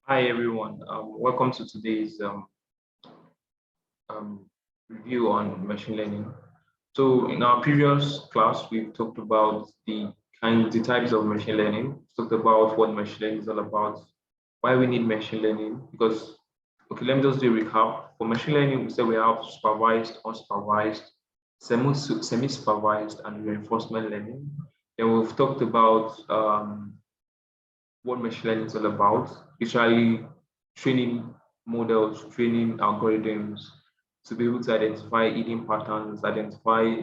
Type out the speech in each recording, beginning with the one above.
Hi everyone, welcome to today's review on machine learning. So in our previous class, we've talked about the types of machine learning. We talked about what machine learning is all about, why we need machine learning. Because okay, let me just do a recap. For machine learning, we said we have supervised, unsupervised, semi-supervised, and reinforcement learning. Then we've talked about what machine learning is all about, usually training models, training algorithms to be able to identify hidden patterns, identify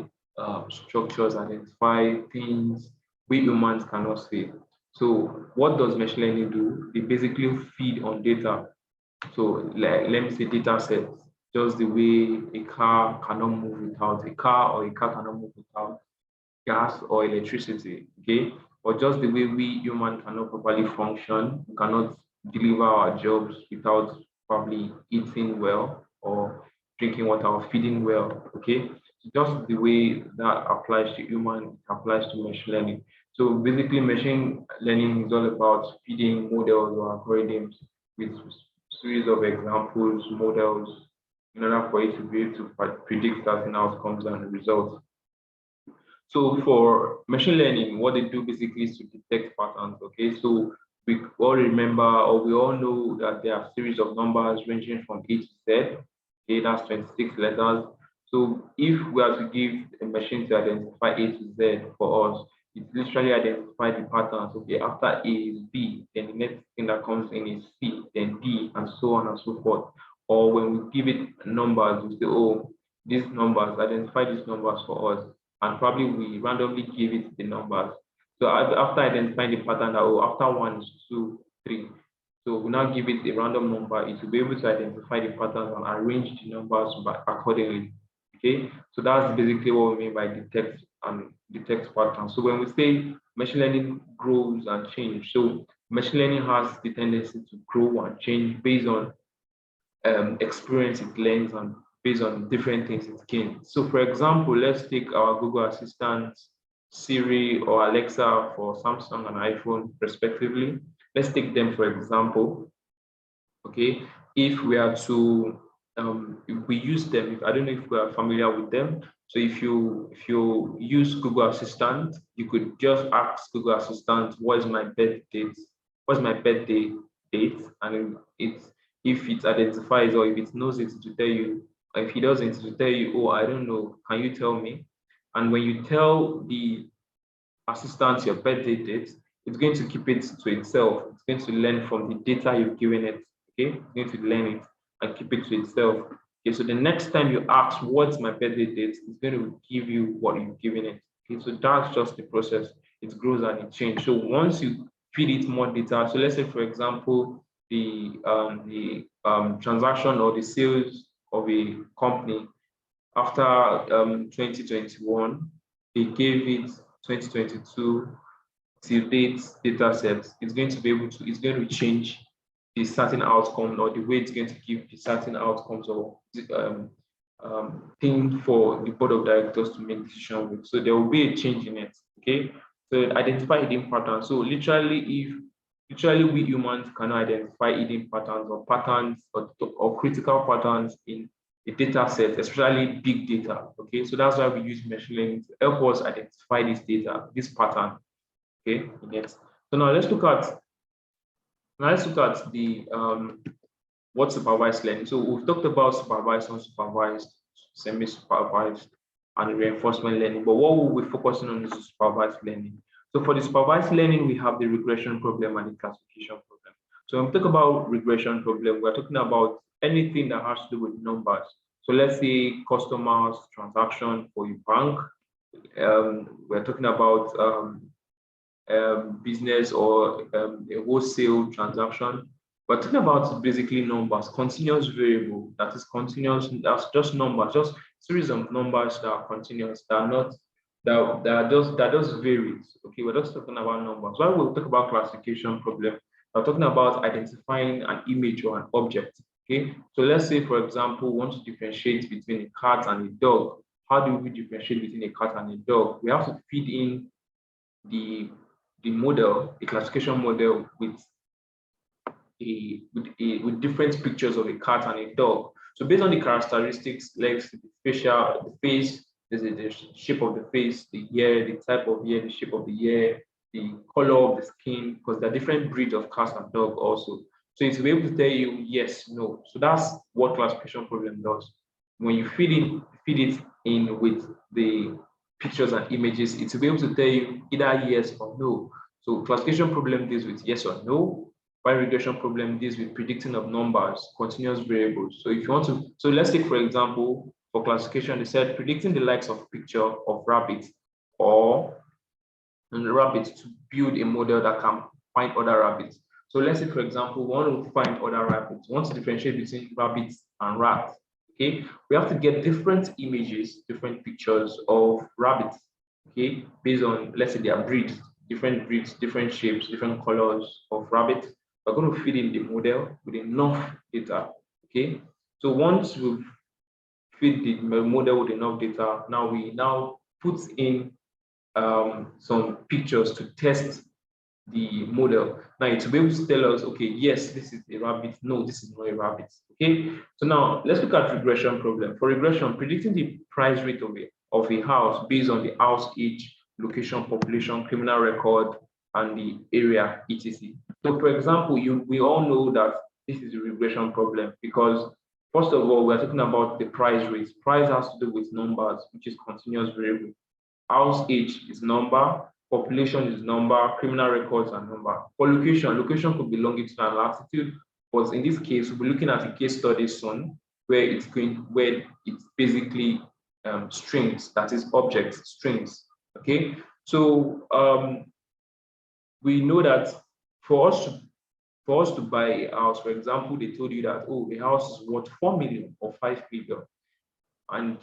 structures, identify things we humans cannot see. So what does machine learning do? They basically feed on data. So let me say data sets, just the way a car cannot move without a car, or a car cannot move without gas or electricity, okay? Or just the way we human cannot properly function, we cannot deliver our jobs without probably eating well or drinking water or feeding well, okay? Just the way that applies to human, it applies to machine learning. So basically machine learning is all about feeding models or algorithms with series of examples, models, in order for it to be able to predict certain outcomes and results. So for machine learning, what they do basically is to detect patterns. Okay, so we all remember or we all know that there are a series of numbers ranging from A to Z. Okay, that's 26 letters. So if we are to give a machine to identify A to Z for us, it literally identify the patterns. Okay, after A is B, then the next thing that comes in is C, then D, and so on and so forth. Or when we give it numbers, we say, oh, these numbers, identify these numbers for us, and probably we randomly give it the numbers. So after identifying the pattern that, oh, after 1 is 2, 3, so we now give it a random number, it will be able to identify the patterns and arrange the numbers accordingly. Okay, so that's basically what we mean by detect patterns. So when we say machine learning grows and changes, so machine learning has the tendency to grow and change based on experience it learns and based on different things it gains. So for example, let's take our Google Assistant, Siri, or Alexa for Samsung and iPhone respectively. Let's take them for example. Okay, if we are to if we use them, if I don't know if we are familiar with them. So if you use Google Assistant, you could just ask Google Assistant, what is my birth date? What's my birthday date? And it's if it identifies or if it knows it to tell you, or if it doesn't to tell you, oh, I don't know, can you tell me? And when you tell the assistant your birthday date, it's going to keep it to itself. It's going to learn from the data you've given it. Okay, it's going to learn it and keep it to itself. Okay, so the next time you ask what's my birthday date, it's going to give you what you've given it. Okay, so that's just the process. It grows and it changes. So once you feed it more data, so let's say for example, the transaction or the sales of a company after 2021, they gave it 2022 till date data sets. It's going to be able to, it's going to change the certain outcome or the way it's going to give the certain outcomes or thing for the board of directors to make decision with. So there will be a change in it. Okay. So identify hidden patterns. So literally we humans cannot identify hidden patterns or critical patterns in a data set, especially big data. Okay, so that's why we use machine learning to help us identify this data, this pattern. Okay, next. So now let's look at the what supervised learning. So we've talked about supervised, unsupervised, semi-supervised, and reinforcement learning. But what we'll be focusing on is supervised learning. So for the supervised learning, we have the regression problem and the classification problem. So when we talk about regression problem, we're talking about anything that has to do with numbers. So let's say customers transaction for your bank. We're talking about business or a wholesale transaction. We're talking about basically numbers, continuous variable that is continuous. That's just numbers, just series of numbers that are continuous, that are not that just varies. Okay, we're just talking about numbers. While we'll talk about classification problem, we're talking about identifying an image or an object. Okay, so let's say for example, we want to differentiate between a cat and a dog. How do we differentiate between a cat and a dog? We have to feed in the model, the classification model with with different pictures of a cat and a dog. So based on the characteristics, like the facial, the face, the shape of the face, the ear, the type of ear, the shape of the ear, the color of the skin, because there are different breeds of cats and dog also. So it's able to tell you yes, no. So that's what classification problem does. When you feed it in with the pictures and images, it's able to tell you either yes or no. So classification problem deals with yes or no, while regression problem deals with predicting of numbers, continuous variables. So if you want to, so let's take for example, for classification, they said predicting the likes of picture of rabbits or rabbits to build a model that can find other rabbits. So let's say, for example, we want to find other rabbits. We want to differentiate between rabbits and rats. Okay, we have to get different images, different pictures of rabbits. Okay, based on, let's say, their breeds, different shapes, different colors of rabbits. We're going to feed in the model with enough data. Okay, so once we've feed the model with enough data, now we put in some pictures to test the model. Now it will be able to tell us, okay, yes, this is a rabbit. No, this is not a rabbit. Okay. So now let's look at regression problem. For regression, predicting the price rate of a house based on the house age, location, population, criminal record, and the area, etc. So for example, we all know that this is a regression problem because first of all, we're talking about the price rate. Price has to do with numbers, which is continuous variable. House age is number, population is number, criminal records are number. For location could be longitude and latitude, but in this case, we'll be looking at a case study soon where it's basically strings, that is objects, strings. Okay, so we know that for us to buy a house, for example, they told you that, oh, a house is worth 4 million or 5 million, and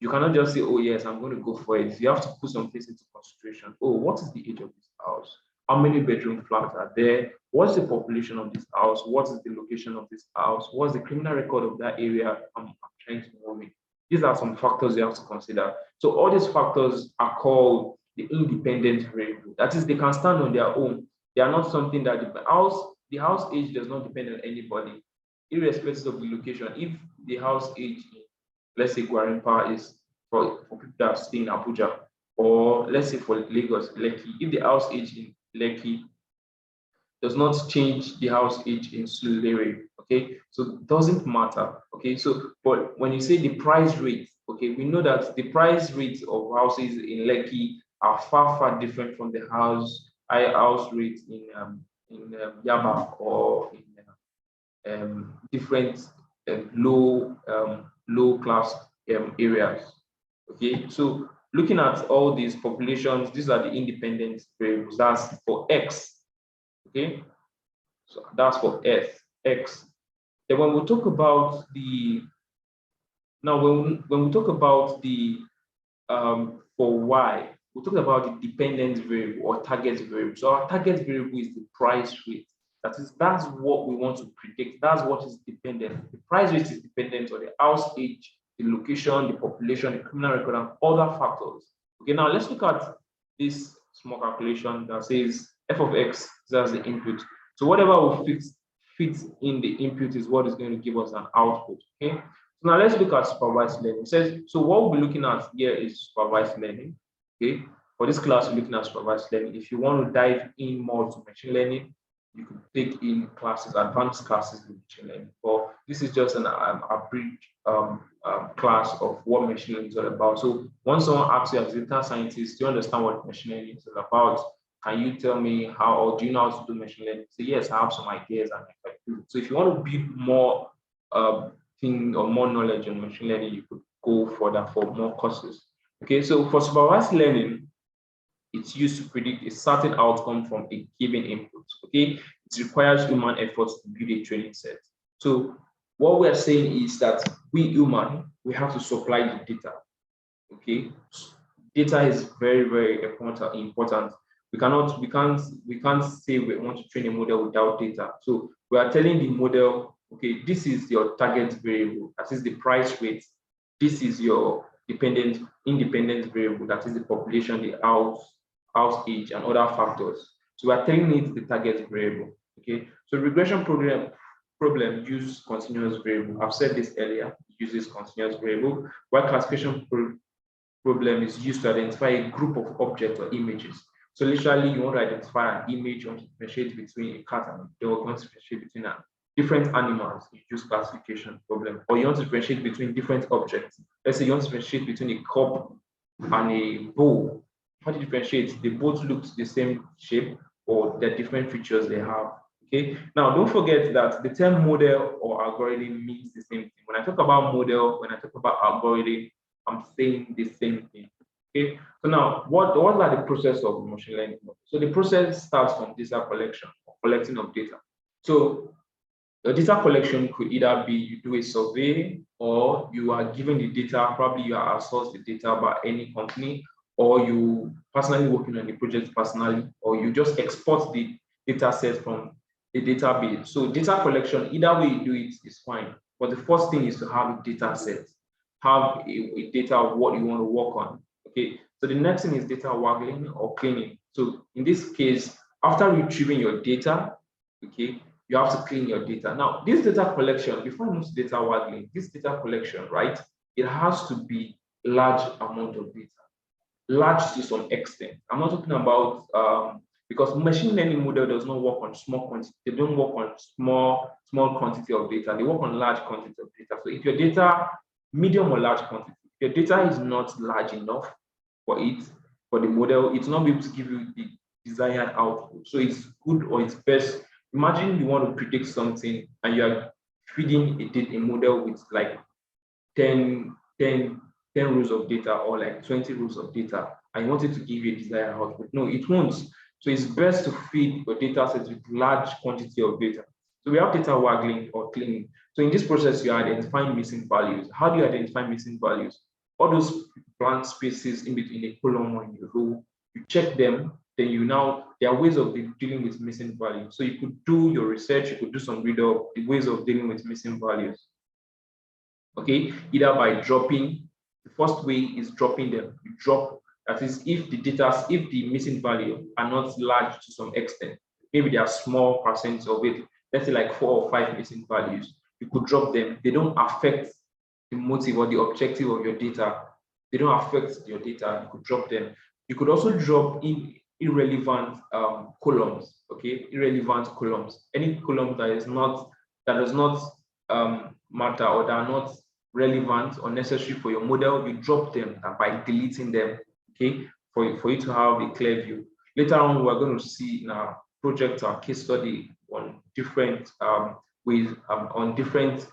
you cannot just say, oh, yes, I'm going to go for it. You have to put some things into consideration. Oh, what is the age of this house? How many bedroom flats are there? What's the population of this house? What is the location of this house? What's the criminal record of that area I'm trying to move in? These are some factors you have to consider. So all these factors are called the independent variable. That is, they can stand on their own. They are not something that the house age does not depend on anybody, irrespective of the location. If the house age, let's say Guarimpa is for people that stay in Abuja, or let's say for Lagos, Lekki, if the house age in Lekki does not change the house age in Surulere, okay, so it doesn't matter, okay. So, but when you say the price rate, okay, we know that the price rates of houses in Lekki are far different from the house rate in Yaba or in different low class areas. Okay, so looking at all these populations, these are the independent variables. That's for X. Okay, so that's for X. Then when we talk about when we talk about the for Y, we talk about the dependent variable or target variable. So our target variable is the price rate. That's what we want to predict. That's what is dependent. The price rate is dependent on the house age, the location, the population, the criminal record, and other factors. Okay, now let's look at this small calculation that says f of x as the input. So whatever we fit in the input is what is going to give us an output. Okay. So now let's look at supervised learning. It says, so what we'll be looking at here is supervised learning. Okay. For this class, we're looking at supervised learning. If you want to dive in more to machine learning, you could take in classes, advanced classes in machine learning. But this is just an abridged class of what machine learning is all about. So once someone asks you as a data scientist, do you understand what machine learning is all about? Can you tell me how, or do you know how to do machine learning? So yes, I have some ideas and if I do. So if you want to build more more knowledge on machine learning, you could go further for more courses. Okay, so for supervised learning, it's used to predict a certain outcome from a given input. Okay, it requires human efforts to build a training set. So what we're saying is that we human, we have to supply the data. Okay, data is very important. We can't say we want to train a model without data. So we are telling the model, okay, this is your target variable, that is the price rate. This is your independent variable, that is the population, the house age, and other factors. So we are telling it the target variable. Okay, so regression problem use continuous variable. I've said this earlier, it uses continuous variable, while classification problem is used to identify a group of objects or images. So literally, you want to identify an image, you want to differentiate between a cat and a dog, you want to differentiate between different animals, you use classification problem. Or you want to differentiate between different objects. Let's say you want to differentiate between a cup and a bowl. How do you differentiate? They both look the same shape, or the different features they have. Okay. Now, don't forget that the term model or algorithm means the same thing. When I talk about model, when I talk about algorithm, I'm saying the same thing. Okay. So now, what are the process of machine learning? So the process starts from data collection, or collecting of data. So the data collection could either be you do a survey, or you are given the data, probably you are outsourced the data by any company, or you personally working on the project personally, or you just export the data set from the database. So data collection, either way you do it is fine. But the first thing is to have a data set, have a data of what you want to work on. Okay. So the next thing is data waggling or cleaning. So in this case, after retrieving your data, okay, you have to clean your data. Now, this data collection, before I move to data waggling, this data collection, right, it has to be large amount of data, large to some extent. I'm not talking about because machine learning model does not work on small quantity. They don't work on small quantity of data. They work on large quantity of data. So if your data, medium or large quantity, if your data is not large enough for the model, it's not able to give you the desired output. So it's good, or it's best. Imagine you want to predict something and you are feeding a model with like 10 rows of data, or like 20 rows of data, and you want it to give you a desired output. No, it won't. So it's best to feed your data set with large quantity of data. So we have data waggling or cleaning. So in this process, you are identifying missing values. How do you identify missing values? All those blank spaces in between a column or in a row, you check them. Then there are ways of dealing with missing values. So you could do your research, you could do some read-up, the ways of dealing with missing values. Okay, either by dropping. The first way is dropping them. You drop, that is, if the missing value are not large to some extent, maybe they are small percent of it, let's say like 4 or 5 missing values, you could drop them. They don't affect the motive or the objective of your data. They don't affect your data. You could drop them. You could also drop in irrelevant columns. Okay, irrelevant columns. Any column that does not matter, or that are not relevant or necessary for your model, you drop them by deleting them. Okay, for you to have a clear view. Later on, we're going to see in our project, our case study, on different ways, on different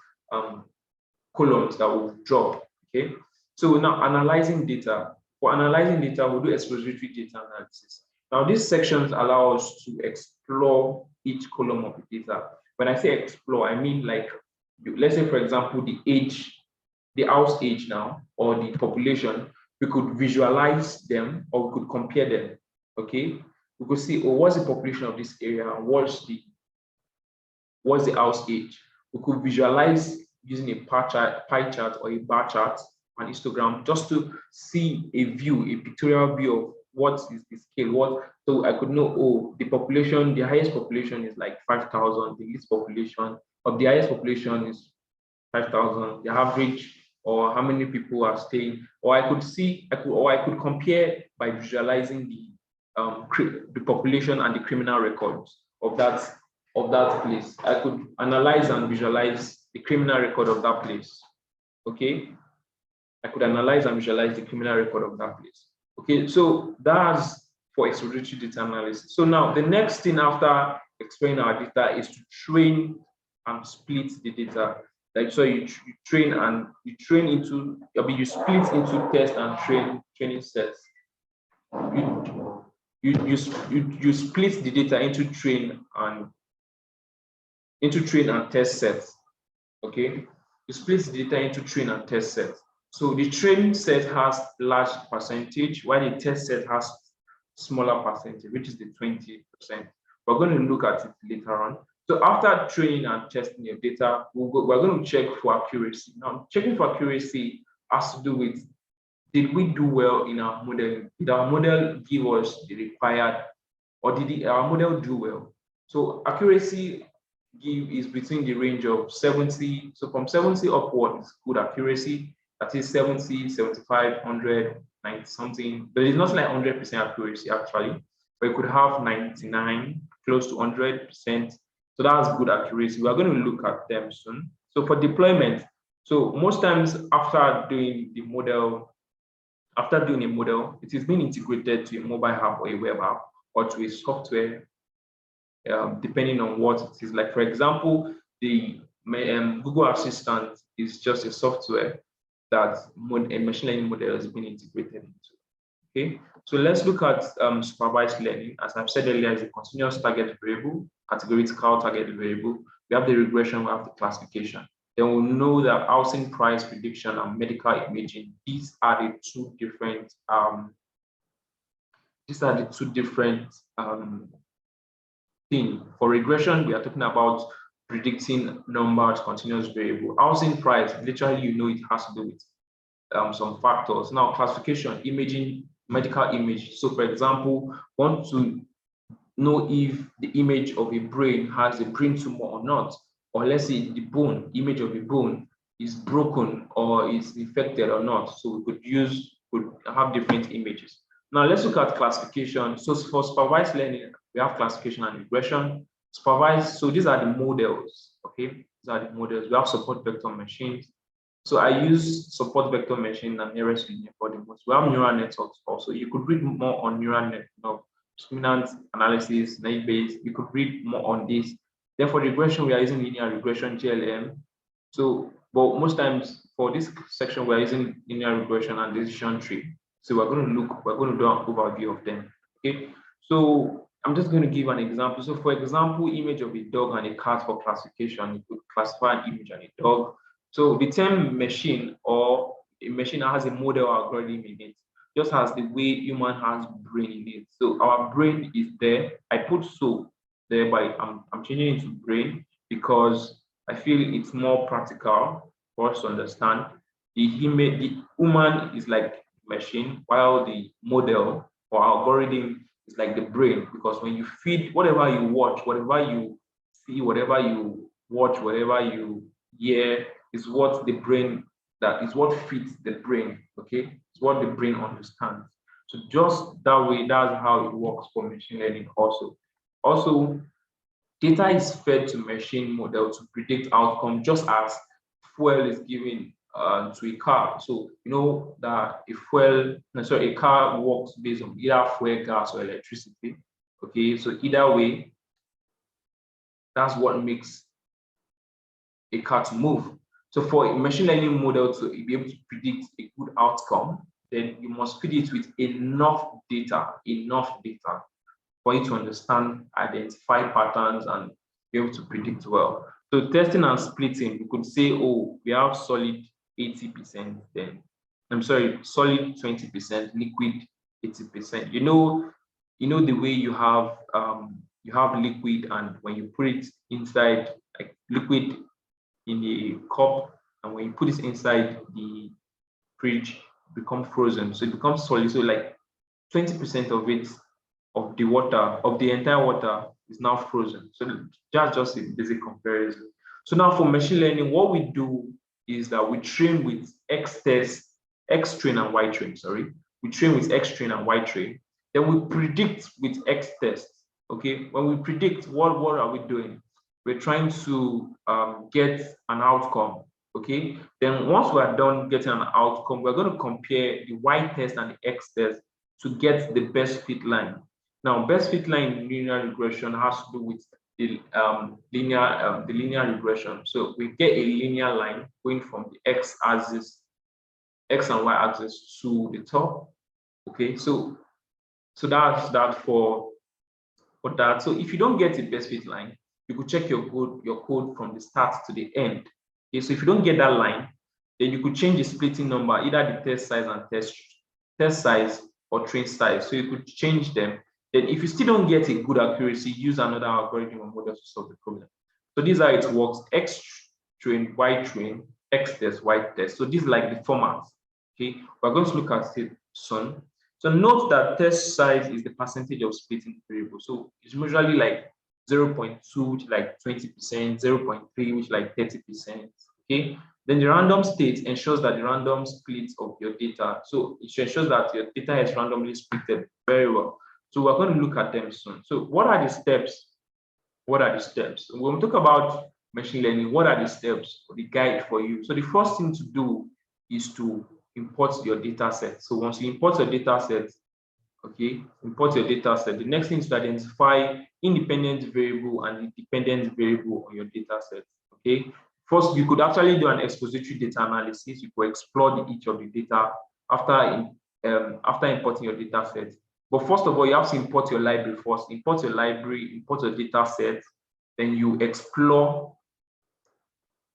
columns that will drop. Okay, so now analyzing data. For analyzing data, we'll do expository data analysis. Now, these sections allow us to explore each column of the data. When I say explore, I mean like, let's say, for example, the age, the house age now, or the population, we could visualize them, or we could compare them. Okay, we could see, oh, what's the population of this area, what's the house age. We could visualize using a pie chart or a bar chart on Instagram, just to see a pictorial view of what is the scale. So I could know, oh, the population, the highest population is like 5,000. The least population of the highest population is 5,000. The average, or how many people are staying. Or I could compare by visualizing the population and the criminal records of that place. I could analyze and visualize the criminal record of that place. Okay, I could analyze and visualize the criminal record of that place. Okay, so that's for expository data analysis. So now the next thing after explaining our data is to train and split the data. Like, so you split into test and training sets. You split the data into train and test sets. Okay, you split the data into train and test sets. So the training set has large percentage, while the test set has smaller percentage, which is the 20%. We're going to look at it later on. So after training and testing your data, we're going to check for accuracy. Now, checking for accuracy has to do with, did we do well in our model? Did our model give us the required, or did our model do well? So accuracy is between the range of 70. So from 70 upward is good accuracy. That is 70, 75, 100, 90 something. But it's not like 100% accuracy actually. But you could have 99, close to 100%. So that's good accuracy. We're going to look at them soon. So for deployment, so most times after doing a model, it is being integrated to a mobile app or a web app or to a software, depending on what it is. Like for example, the Google Assistant is just a software that a machine learning model has been integrated into. Okay, so let's look at supervised learning. As I've said earlier, is a continuous target variable, categorical target variable. We have the regression, we have the classification. Then we'll know that housing price prediction and medical imaging. These are the two different things. For regression, we are talking about predicting numbers, continuous variable. Housing price, literally, it has to do with some factors. Now, classification, imaging, medical image. So, for example, want to know if the image of a brain has a brain tumor or not, or let's say the image of a bone is broken or is infected or not. So we could have different images. Now let's look at classification. So for supervised learning, we have classification and regression. Supervised, so these are the models, okay? These are the models. We have support vector machines. So I use support vector machine and nearest linear for the most. We have neural networks also. You could read more on neural network, discriminant analysis, naive Bayes. You could read more on this. Then for regression, we are using linear regression, GLM. So, but most times for this section, we are using linear regression and decision tree. So we're going to do an overview of them. Okay. So I'm just going to give an example. So for example, image of a dog and a cat for classification, you could classify an image and a dog. So the term machine or a machine that has a model algorithm in it, just as the way human has brain in it. So our brain is there. I put so there, but I'm changing it to brain because I feel it's more practical for us to understand. The human is like machine, while the model or algorithm is like the brain, because when you feed whatever you watch, whatever you see, whatever you watch, whatever you hear, is what the brain, that is what feeds the brain, okay? It's what the brain understands. So just that way, that's how it works for machine learning also. Also, data is fed to machine model to predict outcome, just as fuel is given to a car. So you know that a car works based on either fuel, gas, or electricity. Okay, so either way, that's what makes a car to move. So for a machine learning model to be able to predict a good outcome, then you must feed it with enough data for you to understand, identify patterns, and be able to predict well. So testing and splitting, you could say, oh, we have solid 80%, then solid 20%, liquid 80%. You know the way you have liquid, and when you put it inside, like liquid in a cup, and when you put it inside the fridge, it becomes frozen. So it becomes solid. So like 20% of it, of the entire water, is now frozen. So that's just a basic comparison. So now for machine learning, what we do is that we train with X train and Y train, We train with X train and Y train. Then we predict with X test. Okay, when we predict, what are we doing? We're trying to get an outcome. Okay, then once we are done getting an outcome, we're going to compare the Y test and the X test to get the best fit line. Now, best fit line in linear regression has to do with the linear regression. So we get a linear line going from the X and Y axis to the top. Okay, so that's that for that. So if you don't get the best fit line, you could check your code from the start to the end. Okay, so if you don't get that line, then you could change the splitting number, either the test size and test size or train size. So you could change them. Then if you still don't get a good accuracy, use another algorithm or model to solve the problem. So this is how it works: X train, Y train, X test, Y test. So this is like the format. Okay, we're going to look at it soon. So note that test size is the percentage of splitting variable. So it's usually like 0.2, which is like 20%, 0.3, which is like 30%. Okay. Then the random state ensures that the random split of your data. So it ensures that your data is randomly splitted very well. So we're going to look at them soon. So what are the steps? What are the steps? When we talk about machine learning, what are the steps, the guide for you? So the first thing to do is to import your data set. So once you import your data set, okay, import your data set. The next thing is to identify independent variable and dependent variable on your data set. Okay. First, you could actually do an expository data analysis. You could explore each of the data after importing your data set. But first of all, you have to import your library first. Import your library, import your data set, then you explore,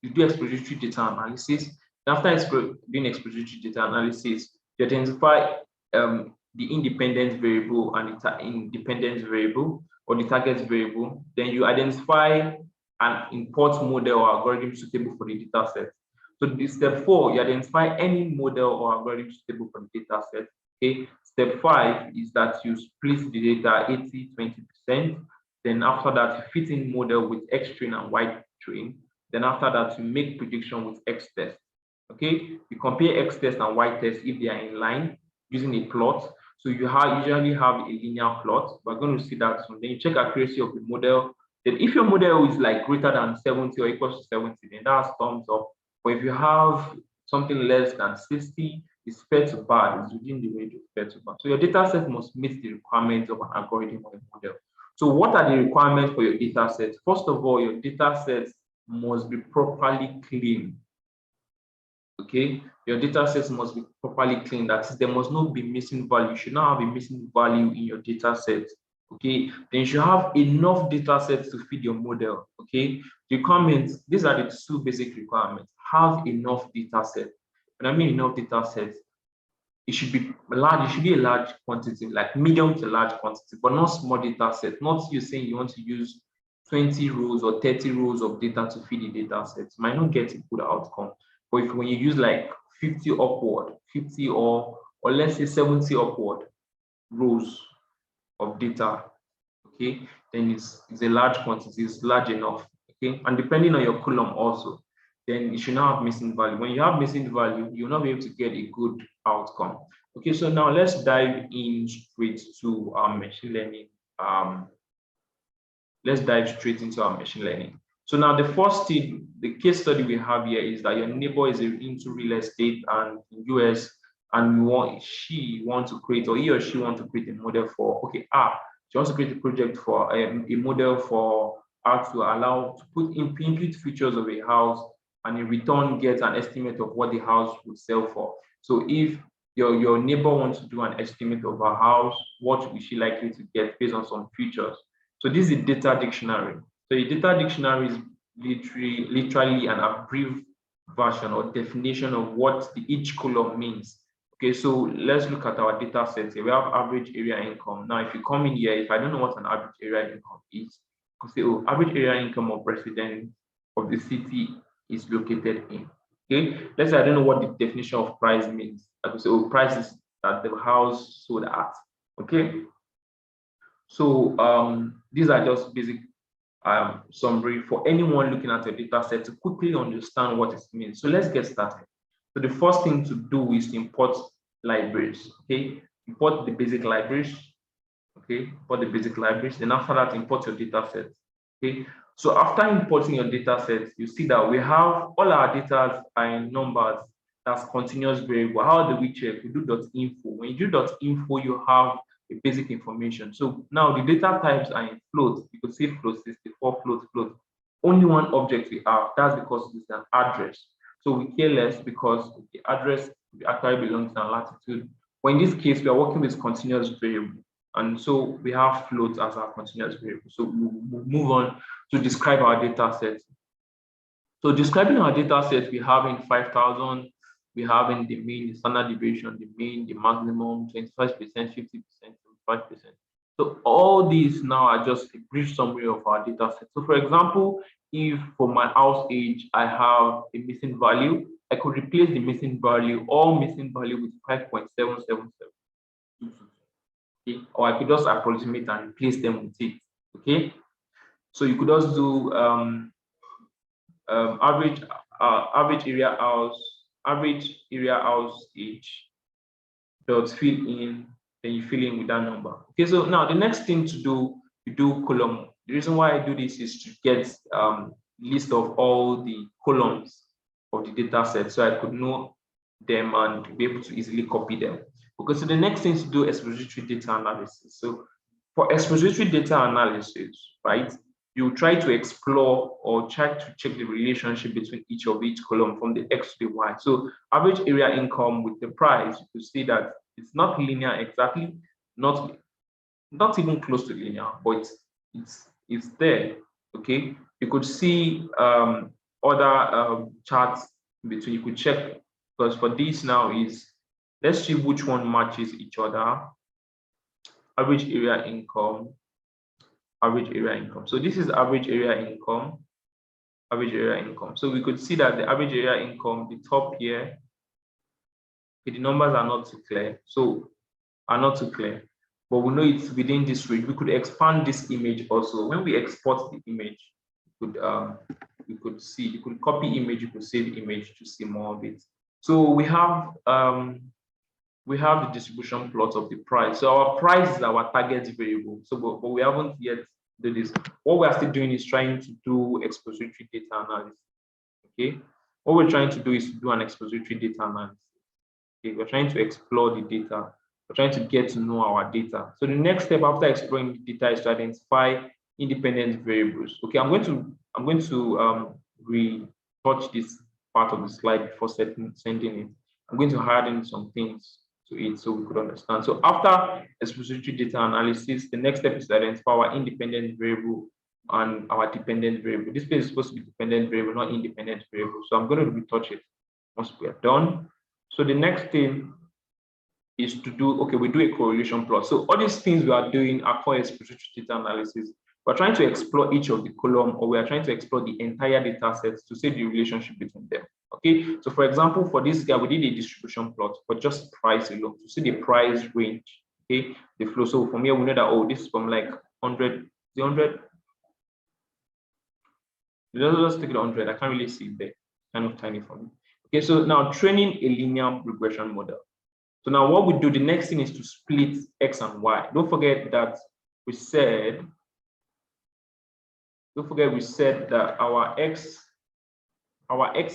you do expository data analysis. After doing expository data analysis, you identify the independent variable and the independent variable or the target variable. Then you identify and import model or algorithm suitable for the data set. So the step 4, you identify any model or algorithm suitable for the data set. Okay. Step 5 is that you split the data 80-20%. Then after that, you fit in model with X train and Y train. Then after that, you make prediction with X test. Okay. You compare X test and Y test if they are in line using a plot. So you usually have a linear plot. We're going to see that soon. Then you check accuracy of the model. Then if your model is like greater than 70 or equals to 70, then that's thumbs up. But if you have something less than 60, it's fair to bad. It's within the range of fair to bad. So your data set must meet the requirements of an algorithm or a model. So what are the requirements for your data set? First of all, your data set must be properly clean. Okay, your data sets must be properly clean. That is, there must not be missing value. You should not have a missing value in your data set. Okay, then you should have enough data sets to feed your model. Okay, the requirements, these are the 2 basic requirements. Have enough data set. When I mean enough data sets, it should be large, it should be a large quantity, like medium to large quantity, but not small data set. Not you saying you want to use 20 rows or 30 rows of data to feed the data set. You might not get a good outcome. But if when you use like 50 upward, 50 or let's say 70 upward rows of data, okay, then it's a large quantity, it's large enough, okay? And depending on your column also, then you should not have missing value. When you have missing value, you'll not be able to get a good outcome. Okay, so now let's dive in straight to our machine learning. Let's dive straight into our machine learning. So now the first thing, the case study we have here is that your neighbor is into real estate and in US, and he or she want to create a model for, okay, she wants to create a project for a model for how to allow to put input features of a house and in return get an estimate of what the house would sell for. So if your neighbor wants to do an estimate of a house, what is she likely to get based on some features? So this is a data dictionary. So a data dictionary is literally an abbreviated version or definition of what each column means. Okay, so let's look at our data set here. We have average area income. Now, if you come in here, if I don't know what an average area income is, you could say, oh, average area income of residents of the city is located in. Okay, let's say I don't know what the definition of price means. I could say, oh, price is that the house sold at. Okay, so these are just basic summary for anyone looking at your data set to quickly understand what it means. So let's get started. So the first thing to do is to import libraries. Okay, import the basic libraries. Okay, import the basic libraries. Then after that, import your data set. Okay, so after importing your data set, you see that we have all our data are in numbers. That's continuous variable. How do we check? We do .info. When you do .info, you have a basic information. So now the data types are in float. You could see float 64, float. Only one object we have. That's because it's an address. So we care less because the address actually belongs to a latitude. But in this case, we are working with continuous variable. And so we have float as our continuous variable. So we'll move on to describe our data set. So describing our data set, we have in 5,000, we have in the mean, the standard deviation, the mean, the maximum, 25%, 50%, 75%. So all these now are just a brief summary of our data set. So for example, if for my house age, I have a missing value, I could replace the missing value, all missing value with 5.777. Okay? Or I could just approximate and replace them with it. Okay. So you could also do average area house age dot fill in, then you fill in with that number. Okay, so now the next thing to do, you do column. The reason why I do this is to get list of all the columns of the data set, so I could know them and be able to easily copy them. Okay, so the next thing is to do expository data analysis. So for expository data analysis, right, you try to explore or try to check the relationship between each column from the X to the Y. So average area income with the price, you could see that it's not linear exactly, not even close to linear, but it's there. Okay, you could see other charts in between. You could check, because for this now is, let's see which one matches each other. Average area income, average area income. So this is average area income, average area income. So we could see that the average area income, the top here, the numbers are not too clear. So are not too clear, but we know it's within this range. We could expand this image also. When we export the image, we could see, you could copy image, you could save image to see more of it. So we have the distribution plot of the price. So our price is our target variable. So but we haven't yet done this. What we are still doing is trying to do expository data analysis. Okay, what we're trying to do is to do an expository data analysis. Okay, we're trying to explore the data. We're trying to get to know our data. So the next step after exploring the data is to identify independent variables. Okay, I'm going to retouch this part of the slide before sending it. I'm going to add in some things to it so we could understand. So after expository data analysis, the next step is to identify our independent variable and our dependent variable. This place is supposed to be dependent variable, not independent variable. So I'm going to retouch it once we are done. So the next thing is to do, okay, we do a correlation plot. So all these things we are doing are called expository data analysis. We're trying to explore each of the column, or we are trying to explore the entire data sets to see the relationship between them. Okay, so for example, for this guy, we did a distribution plot for just price alone to see the price range. Okay, the flow. So from here, we know that, oh, this is from like 100, the 100. Let's take it 100. I can't really see it there, kind of tiny for me. Okay, so now training a linear regression model. So now what we do, the next thing is to split X and Y. Don't forget that we said that our X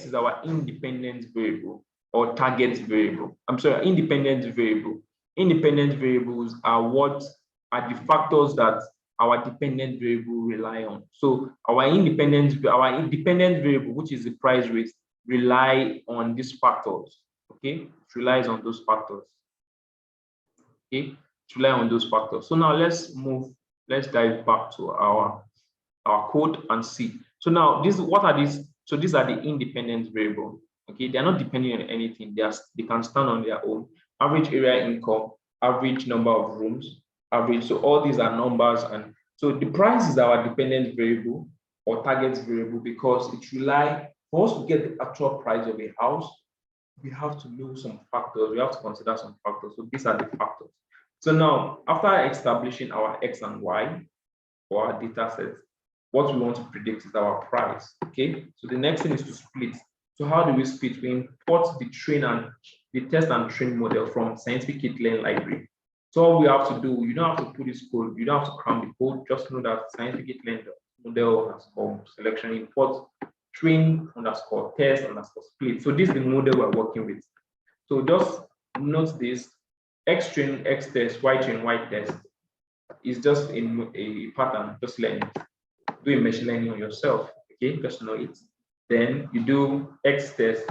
is our independent variable or target variable. I'm sorry, independent variable. Independent variables are what are the factors that our dependent variable rely on. So our independent variable, which is the price rate, rely on these factors. Okay, it relies on those factors. Okay, it relies on those factors. So now let's dive back to our code and see. So now what are these? So these are the independent variable. Okay, they're not depending on anything. They can stand on their own. Average area income, average number of rooms, average. So all these are numbers, and so the price is our dependent variable or target variable because it relies, for us to get the actual price of a house, we have to know some factors. We have to consider some factors. So these are the factors. So now, after establishing our X and Y for our data sets, what we want to predict is our price. Okay. So the next thing is to split. So how do we split? We import the test and train model from Scientific Learn library. So all we have to do, you don't have to put this code, you don't have to cram the code, just know that Scientific Learn model selection import train _ test _ split. So this is the model we're working with. So just note this: X train, X test, Y train, Y test is just a pattern. Just learn it. Do a machine learning on yourself. Okay, just know it. Then you do X test.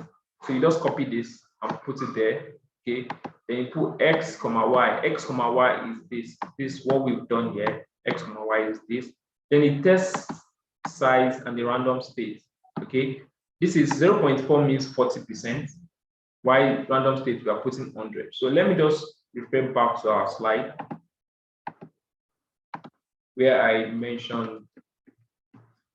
So you just copy this and put it there. Okay. Then you put X, Y. X, Y is this. This is what we've done here. X, Y is this. Then it tests size and the random state. Okay. This is 0.4 means 40%. While random state we are putting 100. So let me just refer back to our slide where I mentioned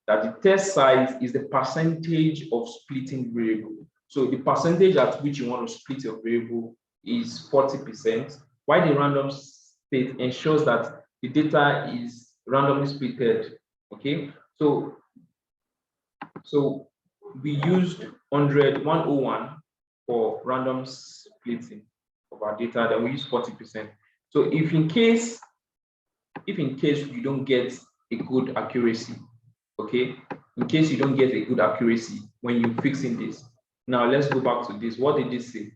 that the test size is the percentage of splitting variable. So the percentage at which you want to split your variable is 40%, while the random state ensures that the data is randomly splitted. Okay, So we used 101 for random splitting of our data, then we use 40%. So if in case you don't get a good accuracy, okay, in case you don't get a good accuracy when you're fixing this, now let's go back to this. What did this say?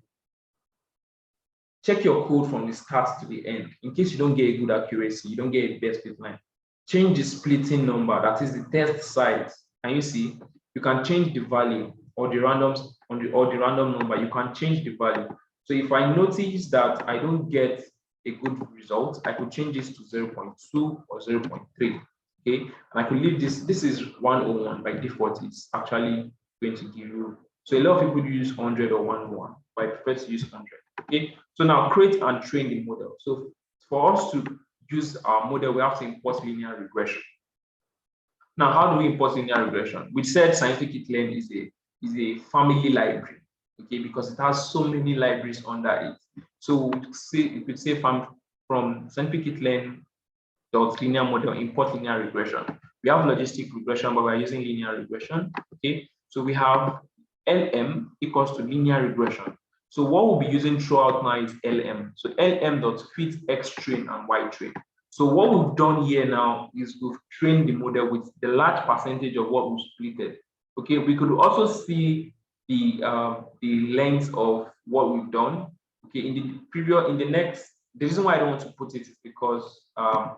Check your code from the start to the end. In case you don't get a good accuracy, you don't get a best fit line, change the splitting number, that is the test size. And you see, you can change the value or the random number, you can change the value. So if I notice that I don't get a good result, I could change this to 0.2 or 0.3. Okay, and I could leave this. This is 101 by default. It's actually going to give you. So a lot of people use 100 or 101, but I prefer to use 100. Okay, so now create and train the model. So for us to use our model, we have to import linear regression. Now, how do we import linear regression? We said Scientific Learn is a family library, okay, because it has so many libraries under it. So you could say from Scientific Learn linear model import linear regression. We have logistic regression, but we're using linear regression. Okay, so we have LM equals to linear regression. So what we'll be using throughout now is LM. So LM.fit X train and Y train. So what we've done here now is we've trained the model with the large percentage of what we've splitted. Okay, we could also see the length of what we've done. Okay, the reason why I don't want to put it is because I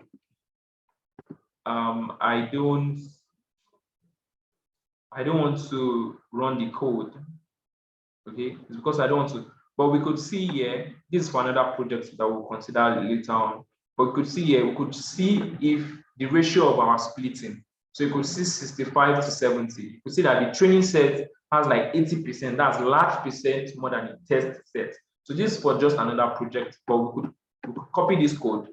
don't want to run the code. Okay, it's because I don't want to. But we could see here, this is for another project that we'll consider later on. But we could see here, we could see if the ratio of our splitting. So you could see 65 to 70. You could see that the training set has like 80%. That's large percent more than the test set. So this is for just another project, but we could copy this code,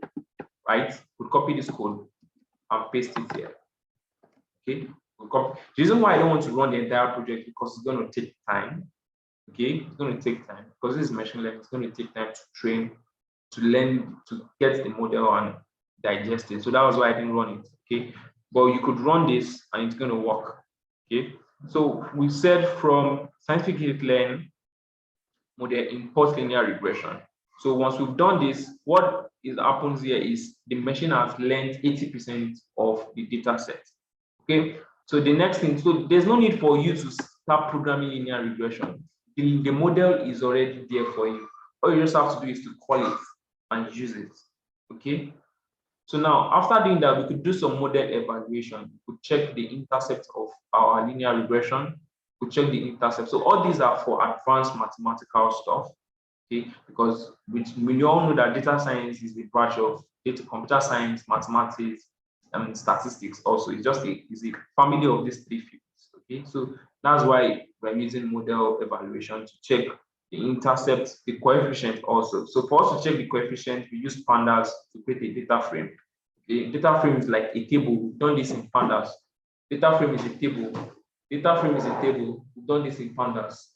right? We'll copy this code and paste it here. Okay. The reason why I don't want to run the entire project because it's going to take time. Okay, it's going to take time because this is machine learning. It's going to take time to train, to learn, to get the model and digest it. So that was why I didn't run it. Okay, but you could run this and it's going to work. Okay, so we said from Scientific Learn model import linear regression. So once we've done this, what happens here is the machine has learned 80% of the data set. Okay, so the next thing, so there's no need for you to start programming linear regression. The model is already there for you. All you just have to do is to call it and use it. Okay. So now, after doing that, we could do some model evaluation. We could check the intercept of our linear regression. We could check the intercept. So all these are for advanced mathematical stuff. Okay, because we all know that data science is the branch of computer science, mathematics, and statistics. Also, it's a family of these three fields. Okay, so that's why we're using model evaluation to check the intercept, the coefficient also. So for us to check the coefficient, we use pandas to create a data frame. The data frame is like a table. We've done this in pandas. Data frame is a table. Data frame is a table. We've done this in pandas.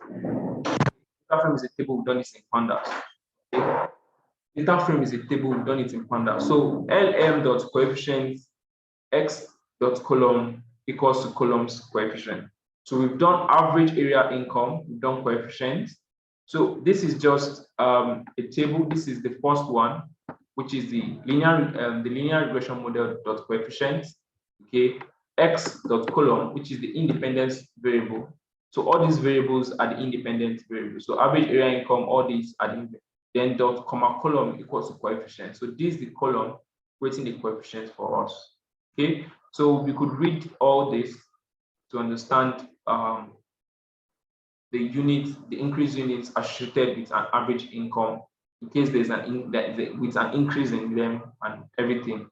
Data frame is a table. We've done this in pandas. Okay. Data frame is a table. We've done it in pandas. So lm.coefficient x.column equals to columns coefficient. So we've done average area income, we've done coefficients. So this is just a table. This is the first one, which is the linear regression model dot coefficient. Okay, x.column, which is the independence variable. So all these variables are the independent variables. So average area income, all these are the then dot comma column equals to coefficient. So this is the column creating the coefficient for us. Okay, so we could read all this to understand the increased units associated with an average income in case there's with an increase in them and everything.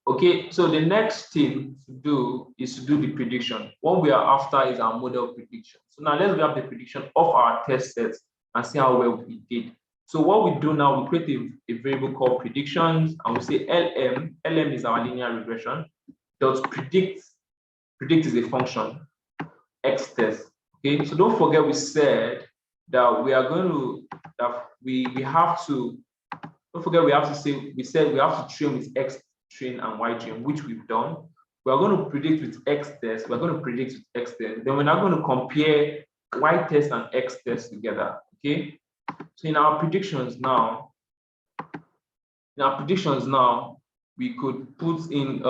Okay, so the next thing to do is to do the prediction. What we are after is our model prediction. So now let's grab the prediction of our test sets and see how well we did. So what we do now, we create a variable called predictions, and we say LM. LM is our linear regression. Dot predict is a function, X test. Okay, so don't forget we said that we are going to we have to don't forget we have to say we said we have to train with X train and Y train, which we've done. we're going to predict with X test, we're going to predict with X test. Then we're now going to compare Y test and X test together. Okay. So in our predictions now, we could put in,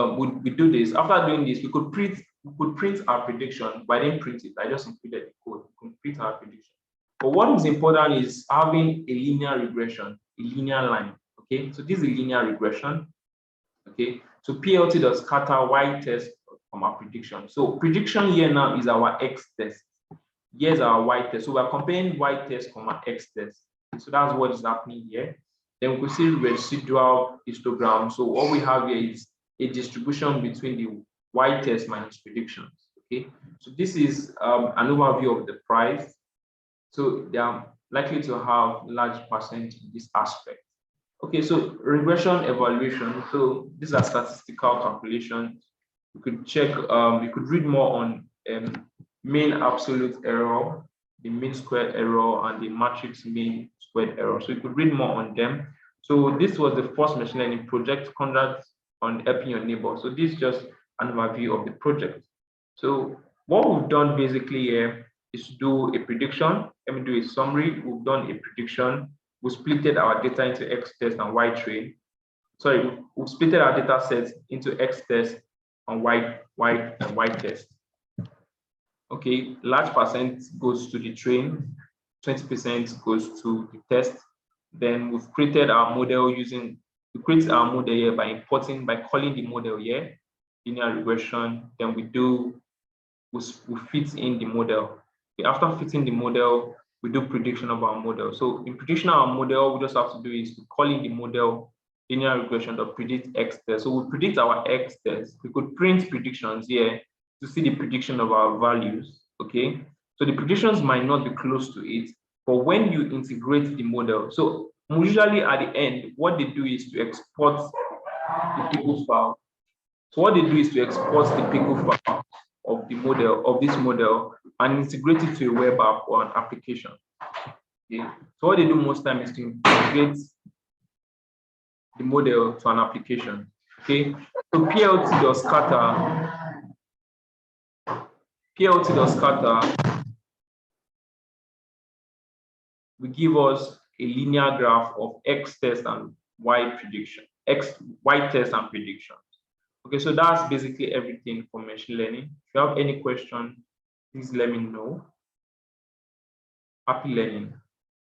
we do this. After doing this, we could print our prediction, but I didn't print it. I just included the code. We could print our prediction. But what is important is having a linear regression, a linear line. Okay, so this is a linear regression. Okay, so PLT does scatter Y test from our prediction. So prediction here now is our X test. Here's our Y test. So we're comparing Y test from our X test. So that's what is happening here. Then we could see residual histogram. So what we have here is a distribution between the Y test minus predictions. Okay, so this is an overview of the price. So they are likely to have large percent in this aspect. Okay, so regression evaluation. So these are statistical calculations. You could check, you could read more on mean absolute error, the mean squared error, and the matrix mean squared error. So you could read more on them. So this was the first machine learning project conducted on helping your neighbor. So this is just an overview of the project. So what we've done basically here is to do a prediction. Let me do a summary. We've done a prediction. We splitted our data into X test and Y train. Sorry, we splitted our data sets into X test and Y test. Okay, large percent goes to the train, 20% goes to the test. Then we've created our model we create our model here by calling the model here, linear regression. Then we fit in the model. Okay, after fitting the model, we do prediction of our model. So in prediction of our model, we just have to do is to call in the model linear regression to predict X test. So we predict our X test. We could print predictions here to see the prediction of our values. Okay, so the predictions might not be close to it, but when you integrate the model, so usually at the end, what they do is to export the pickle file. So what they do is to export the pickle file of the model, of this model, and integrate it to a web app or an application. Okay, so what they do most time is to integrate the model to an application. Okay, so PLT does scatter will give us a linear graph of X test and Y prediction, Y test and predictions. Okay, so that's basically everything for machine learning. If you have any question, please let me know. Happy learning.